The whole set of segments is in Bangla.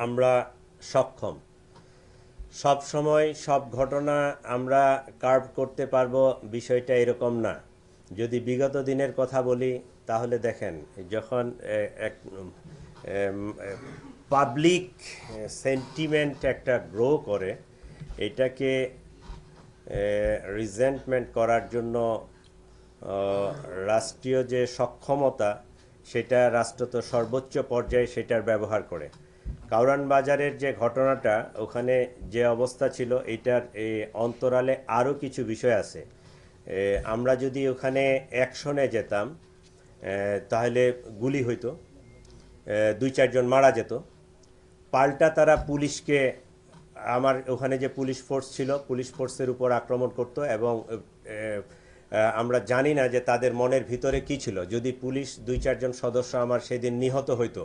আমরা সক্ষম। সব সময় সব ঘটনা আমরা কার্ভ করতে পারবো বিষয়টা এরকম না। যদি বিগত দিনের কথা বলি তাহলে দেখেন, যখন এক পাবলিক সেন্টিমেন্ট একটা গ্রো করে, এটাকে রিজেন্টমেন্ট করার জন্য রাষ্ট্রীয় যে সক্ষমতা, সেটা রাষ্ট্র তো সর্বোচ্চ পর্যায়ে সেটার ব্যবহার করে। কাউরান বাজারের যে ঘটনাটা, ওখানে যে অবস্থা ছিল, এটার অন্তরালে আরও কিছু বিষয় আছে। আমরা যদি ওখানে অ্যাকশনে যেতাম তাহলে গুলি হইতো, দুই চারজন মারা যেত। পাল্টা তারা পুলিশকে, আমার ওখানে যে পুলিশ ফোর্স ছিল, পুলিশ ফোর্সের উপর আক্রমণ করত এবং আমরা জানি না যে তাদের মনের ভিতরে কি ছিল। যদি পুলিশ দুই চারজন সদস্য আমার সেদিন নিহত হইতো,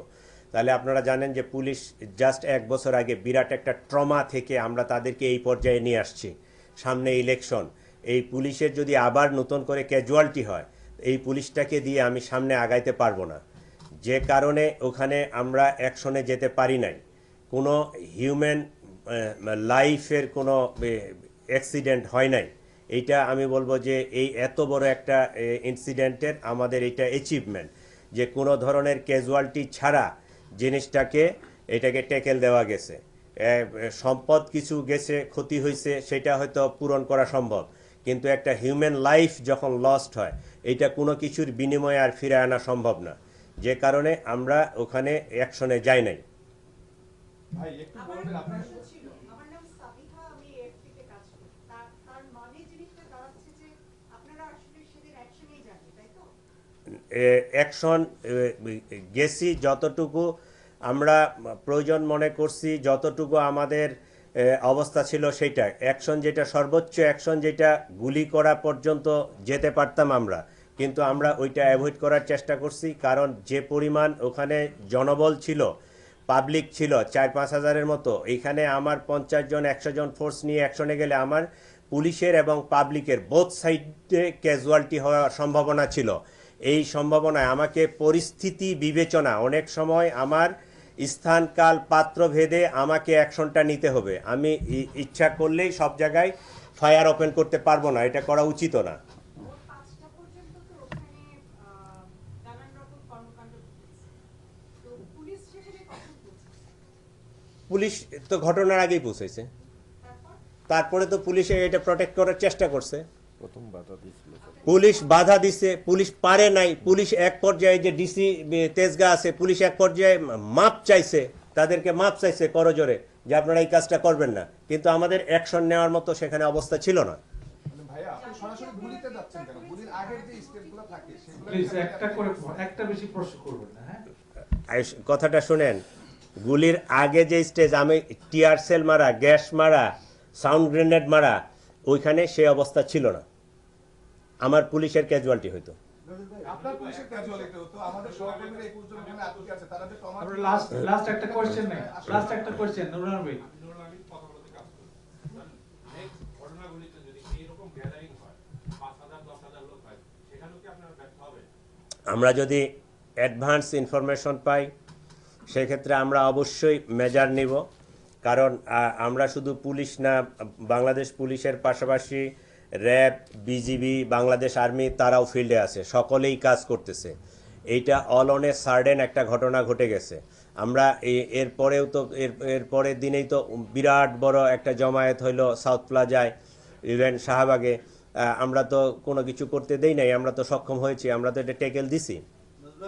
তাহলে আপনারা জানেন যে পুলিশ জাস্ট 1 বছর আগে বিরাট একটা ট্রমা থেকে আমরা তাদেরকে এই পর্যায়ে নিয়ে আসছি। সামনে ইলেকশন, এই পুলিশের যদি আবার নতুন করে ক্যাজুয়ালিটি হয়, এই পুলিশটাকে দিয়ে আমি সামনে আগাইতে পারবো না। যে কারণে ওখানে আমরা অ্যাকশনে যেতে পারি নাই। কোনো হিউম্যান লাইফের কোনো অ্যাক্সিডেন্ট হয় নাই। এইটা আমি বলবো যে এই এত বড় একটা ইনসিডেন্টের আমাদের এটা অ্যাচিভমেন্ট, যে কোনো ধরনের ক্যাজুয়ালিটি ছাড়া এটাকে ট্যাকেল দেওয়া গেছে। সম্পদ কিছু গেছে, ক্ষতি হয়েছে, সেটা হয়তো পূরণ করা সম্ভব, কিন্তু একটা হিউম্যান লাইফ যখন লস্ট হয়, এটা কোনো কিছুর বিনিময়ে আর ফিরে আনা সম্ভব না। যে কারণে আমরা ওখানে অ্যাকশনে যাই নাই। ভাই একটু বলবেন আপনার আমার নাম সাবিহা, আমি এএফপি তে কাজ করি। তার মানে জিনিসটা দাঁড়াচ্ছে যে আপনারা আসলে সেদিন অ্যাকশনেই যাননি, তাই তো? অ্যাকশন গেছি যতটুকু আমরা প্রয়োজন মনে করছি, যতটুকু আমাদের অবস্থা ছিল সেইটা অ্যাকশন, যেটা সর্বোচ্চ অ্যাকশন, যেটা গুলি করা পর্যন্ত যেতে পারতাম আমরা, কিন্তু আমরা ওইটা অ্যাভয়েড করার চেষ্টা করছি। কারণ যে পরিমাণ ওখানে জনবল ছিল, পাবলিক ছিল 4-5 হাজারের মতো, এইখানে আমার 50 জন 100 জন ফোর্স নিয়ে অ্যাকশনে গেলে আমার পুলিশের এবং পাবলিকের বোথ সাইডে ক্যাজুয়ালিটি হওয়ার সম্ভাবনা ছিল। এই সম্ভাবনায় আমাকে পরিস্থিতি বিবেচনা, অনেক সময় আমার স্থান কাল পাত্র ভেদে আমাকে অ্যাকশনটা নিতে হবে। আমি ইচ্ছা করলেই সব জায়গায় ফায়ার ওপেন করতে পারবো না, এটা করা উচিত না। ভোর 5টা পর্যন্ত তো ওখানে নানান রকম কর্মকাণ্ড ঘটেছে। তো পুলিশ সেখানে কখন পৌঁছেছে? পুলিশ তো ঘটনার আগেই পৌঁছেছে। তারপর তারপরে তো পুলিশে এটা প্রোটেক্ট করার চেষ্টা করছে। প্রথম বাধা দিয়েছিল পুলিশ বাধা দিছে, পুলিশ পারে নাই। পুলিশ এক পর্যায়ে, যে ডিসি তেজগা আছে, পুলিশ এক পর্যায়ে মাপ চাইছে, তাদেরকে মাপ চাইছে করজোরে, যে আপনারা এই কাজটা করবেন না, কিন্তু আমাদের অ্যাকশন নেওয়ার মতো সেখানে অবস্থা ছিল না। মানে ভাইয়া আপনি সরাসরি গুলিতে যাচ্ছেন কেন? গুলির আগের যে স্টেপগুলো থাকে সেগুলো প্লিজ একটা করে একটা বেশি প্রশ্ন করবেন না, হ্যাঁ? কথাটা শুনেন, গুলির আগে যে স্টেজ, আমি টিয়ার সেল মারা, গ্যাস মারা, সাউন্ড গ্রেনেড মারা, ওইখানে সেই অবস্থা ছিল না। আমার পুলিশের ক্যাজুয়ালিটি হইতো। আপনার পুলিশের ক্যাজুয়ালিটি হতো, আমাদের সহকর্মীরা 21 জন এখানে আটকে আছে, তারা যে টমা আমরা লাস্ট একটা কোশ্চেন নেই, লাস্ট একটা কোশ্চেন নুরুল ভাই। ঘটনাগুলিতে যদি এইরকম গ্যাদারিং হয়, 5,000 10,000 লোক হয়, সেখানেও কি আপনারা ব্যর্থ হবেন? আমরা যদি অ্যাডভান্স ইনফরমেশন পাই, সেক্ষেত্রে আমরা অবশ্যই মেজার নিব। কারণ আমরা শুধু পুলিশ না, বাংলাদেশ পুলিশের পাশাপাশি র্যাব, বিজিবি, বাংলাদেশ আর্মি, তারাও ফিল্ডে আছে, সকলেই কাজ করতেছে। এইটা অল অন এ সার্ডেন একটা ঘটনা ঘটে গেছে। আমরা এরপরেও তো এর পরের দিনেই তো বিরাট বড় একটা জমায়েত হইলো সাউথ প্লাজায়, ইভেন শাহবাগে। আমরা তো কোনো কিছু করতে দেই নাই, আমরা তো সক্ষম হয়েছি, আমরা তো এটা টেকেল দিছি।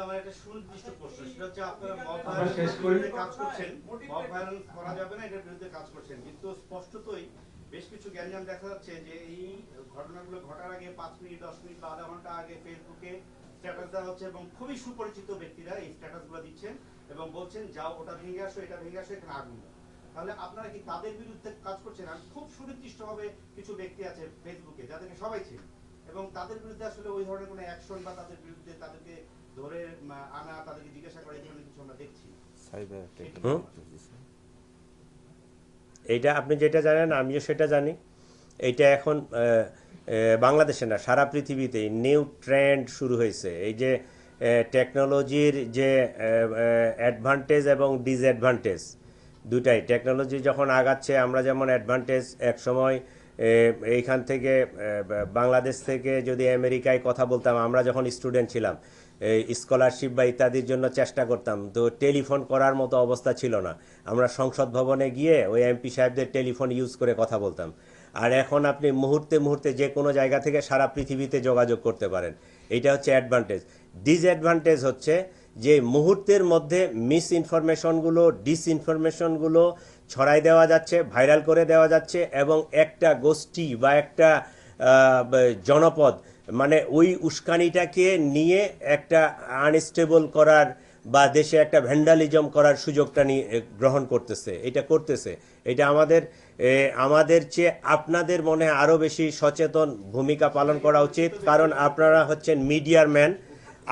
আমার একটা সুনির্দিষ্ট প্রশ্ন, সেটা হচ্ছে আপনারা মব আমরা শেষ করি। ভায়োলেন্স কাজ করছেন, মব ভায়োলেন্স করা যাবে না, এটার বিরুদ্ধে কাজ করছেন, কিন্তু স্পষ্টতই বেশ কিছু গ্যাঞ্জাম দেখা যাচ্ছে যে এই ঘটনাগুলো ঘটার আগে 5 মিনিট 10 মিনিট বা আধা ঘন্টা আগে ফেসবুকে স্ট্যাটাস দেওয়া হচ্ছে এবং খুবই সুপরিচিত ব্যক্তিরা এই স্ট্যাটাসগুলো দিচ্ছেন এবং বলছেন যাও ওটা ভেঙে আসো, এটা ভেঙে আসো, এখানে আগুন দাও। তাহলে আপনারা কি তাদের বিরুদ্ধে কাজ করছেন? আর খুব সুনির্দিষ্টভাবে কিছু ব্যক্তি আছে ফেসবুকে যাদেরকে সবাই চেনে, এবং তাদের বিরুদ্ধে আসলে ওই ধরনের কোনো অ্যাকশন বা তাদের বিরুদ্ধে তাদেরকে ধরে আনা, তাদেরকে জিজ্ঞাসা করা, এই ধরনের কিছু আমরা দেখছি। Cyber attack. এইটা আপনি যেটা জানেন আমিও সেটা জানি। এইটা এখন বাংলাদেশে না, সারা পৃথিবীতেই নিউ ট্রেন্ড শুরু হয়েছে। এই যে টেকনোলজির যে অ্যাডভান্টেজ এবং ডিসঅ্যাডভান্টেজ, দুটাই টেকনোলজি যখন আগাচ্ছে আমরা যেমন অ্যাডভান্টেজ এক সময় এইখান থেকে বাংলাদেশ থেকে যদি আমেরিকায় কথা বলতাম আমরা যখন স্টুডেন্ট ছিলাম স্কলারশিপ বা ইত্যাদির জন্য চেষ্টা করতাম তো টেলিফোন করার মতো অবস্থা ছিল না আমরা সংসদ ভবনে গিয়ে ওই এমপি সাহেবদের টেলিফোন ইউজ করে কথা বলতাম আর এখন আপনি মুহূর্তে মুহূর্তে যে কোনো জায়গা থেকে সারা পৃথিবীতে যোগাযোগ করতে পারেন এইটা হচ্ছে অ্যাডভান্টেজ ডিসঅ্যাডভান্টেজ হচ্ছে যে মুহূর্তের মধ্যে মিস ইনফরমেশনগুলো ডিসইনফরমেশনগুলো ছড়াই দেওয়া যাচ্ছে ভাইরাল করে দেওয়া যাচ্ছে এবং একটা গোষ্ঠী বা একটা জনপদ মানে ওই উস্কানিটাকে নিয়ে একটা আনস্টেবল করার বা দেশে একটা ভ্যান্ডালিজম করার সুযোগটা নিয়ে গ্রহণ করতেছে এটা আমাদের চেয়ে আপনাদের মনে আরও বেশি সচেতন ভূমিকা পালন করা উচিত কারণ আপনারা হচ্ছেন মিডিয়ার ম্যান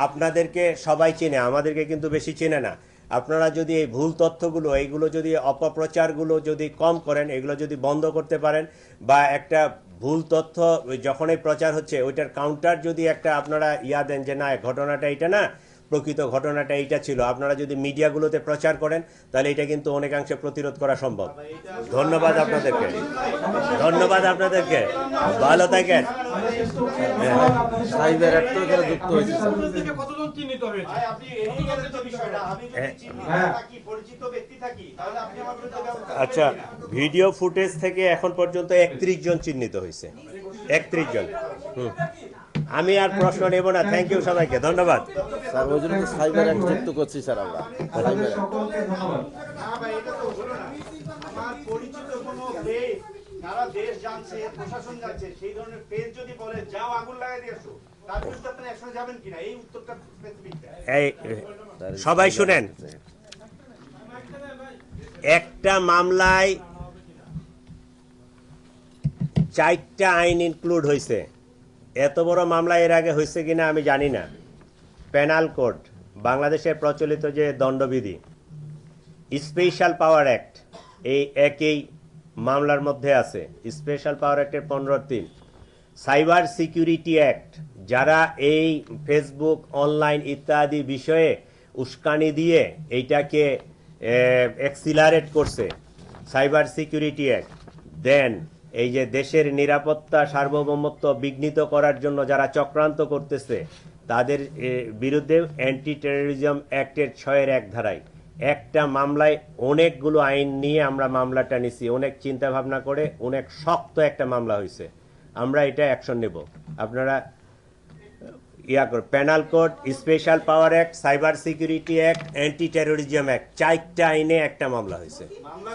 আপনাদেরকে সবাই চেনে আমাদেরকে কিন্তু বেশি চেনে না আপনারা যদি এই ভুল তথ্যগুলো এইগুলো যদি অপপ্রচারগুলো যদি কম করেন এগুলো যদি বন্ধ করতে পারেন বা একটা ভুল তথ্য যখনই প্রচার হচ্ছে ওইটার কাউন্টার যদি একটা আপনারা দেন যে না ঘটনাটা এইটা না প্রকৃত ঘটনাটা এইটা ছিল আপনারা যদি মিডিয়াগুলোতে প্রচার করেন তাহলে এটা কিন্তু অনেকাংশে প্রতিরোধ করা সম্ভব ধন্যবাদ আপনাদেরকে ভালো থাকেন সাইবার একটা এখানে যুক্ত হয়েছে স্যার। কতজন চিহ্নিত হয়েছে ভাই, আপনি এদিকে তো বিষয়টা, আমি যদি চিহ্নিত থাকি, পরিচিত ব্যক্তি থাকি, তাহলে আপনি আমার বিরুদ্ধে ব্যবস্থা নেবেন আচ্ছা কিনা? ভিডিও ফুটেজ থেকে এখন পর্যন্ত 31 জন চিহ্নিত হয়েছে 31 জন আমি আর প্রশ্ন নেব না থ্যাংক ইউ সবাইকে ধন্যবাদ স্যার ওই জন্য তো সাইবার অ্যাক্ট যুক্ত করছি স্যার আমরা আপনাদের সকলকে ধন্যবাদ না ভাই, এটা তো হলো না। আমার পরিচিত কোনো পেজ সারা দেশ জানছে, প্রশাসন জানছে, সেই ধরনের পেজ যদি বলে যাও আগুন লাগাই দিয়ে আসো, তার বিরুদ্ধে আপনি অ্যাকশনে যাবেন কিনা? এই উত্তরটা স্পেসিফিক দেন। এই সবাই শুনেন একটা মামলায় 4টা আইন ইনক্লুড হয়েছে এত বড় মামলা এর আগে হয়েছে কিনা আমি জানি না পেনাল কোড বাংলাদেশের প্রচলিত যে দণ্ডবিধি স্পেশাল পাওয়ার অ্যাক্ট এই একই মামলার মধ্যে আছে স্পেশাল পাওয়ার অ্যাক্টের 15(3) সাইবার সিকিউরিটি অ্যাক্ট যারা এই ফেসবুক অনলাইন ইত্যাদি বিষয়ে উস্কানি দিয়ে এইটাকে অ্যাক্সিলারেট করছে সাইবার সিকিউরিটি অ্যাক্ট দেন এই যে দেশের নিরাপত্তা সার্বভৌমত্ব বিঘ্নিত করার জন্য যারা চক্রান্ত করতেছে তাদের বিরুদ্ধে অ্যান্টি টেররিজম অ্যাক্টের 6(1) ধারায় একটা মামলায় অনেকগুলো আইন নিয়ে আমরা মামলাটা নিছি অনেক চিন্তা ভাবনা করে অনেক শক্ত একটা মামলা হয়েছে আমরা এটা অ্যাকশন নেব আপনারা পেনাল কোড স্পেশাল পাওয়ার act cyber security act anti terrorism act 4টা আইনে একটা মামলা হয়েছে মামলা